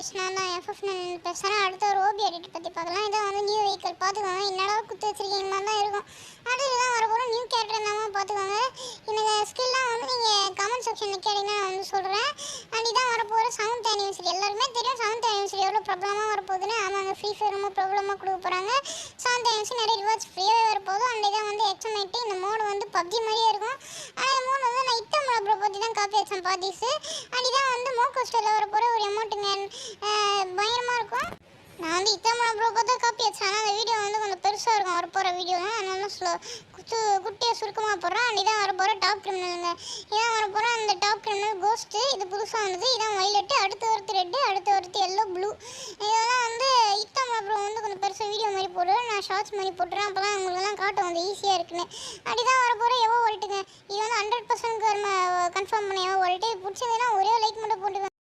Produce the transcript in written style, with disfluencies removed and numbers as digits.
Guys, நான் தான் FF9 பேசுகிறேன். அடுத்த ஒரு ஓபி எடிட் பற்றி பார்க்கலாம். இதான் வந்து நியூ வெஹிக்கிள் பார்த்துக்கோங்க. என்னடா குத்து வச்சிருக்கீங்க மாதிரி தான் இருக்கும். அடுத்து தான் வரப்போகிற நியூ கேரக்டர் என்னமா பார்த்துக்கோங்க. இந்த ஸ்கில்லாம் வந்து நீங்கள் கமெண்ட் செக்ஷனில் கேட்டிங்கன்னா நான் வந்து சொல்கிறேன். அண்ட் இதான் வரப்போகிற 7th anniversary. எல்லாருமே தெரியும் 7th anniversary எவ்வளோ ப்ராப்ளமாக வரப்போகுதுன்னு. ஆமாங்க, ஃப்ரீ ஃபயர் ரொம்ப ப்ராப்ளமாக கொடுக்க போகிறாங்க. 7th anniversary நிறைய ரிவார்ட்ஸ் ஃப்ரீயாகவே வரப்போகுது. அண்ட் இதான் வந்து எக்ஸமைட்டு இந்த மோடு வந்து பப்ஜி மாதிரியே இருக்கும். ஆனால் இந்த மோடு வந்து நான் இத்தமிழ ப்ரோ பற்றி தான் காப்பி வச்சேன் பாத்தீஸு. அண்ட் இதான் வந்து மோகோஸ்டரில் வரப்போகிற ஒரு அமௌண்ட்டுங்க, பயங்கரமாக இருக்கும். நான் வந்து இத்தனை ப்ரோ பார்த்தா காப்பி வச்சேன். ஆனால் அந்த வீடியோ வந்து கொஞ்சம் பெருசாக இருக்கும் வரப்போகிற வீடியோ தான். அதனால குட்டியாக சுருக்கமாக போடுறேன். அண்ட் இதான் வரப்போகிற டாப் கிரிமினலுங்க. இதான் வரப்போகிற அந்த டாப் கிரிமினல் கோஸ்ட்டு. இது புதுசாக வந்தது. இதான் வைலட்டு, அடுத்து ஒருத்தி ரெட்டு, அடுத்து ஒருத்தி எல்லோ ப்ளூ. இதெல்லாம் வந்து இத்தனை ப்ரோ வந்து கொஞ்சம் பெருசாக வீடியோ மாதிரி போடுறேன். நான் ஷார்ட்ஸ் மாதிரி போட்டுறேன். அப்போ தான் உங்களுக்குலாம் காட்டும் வந்து ஈஸியாக இருக்குன்னு. அப்படிதான் வரப்போகிற எவ்வளோ வோல்ட்டுங்க. இது வந்து 100% கன்ஃபார்ம் பண்ண எவ்வளோ வோல்ட்டு. பிடிச்சதுன்னா ஒரே லைக் மட்டும் போட்டுக்கோங்க.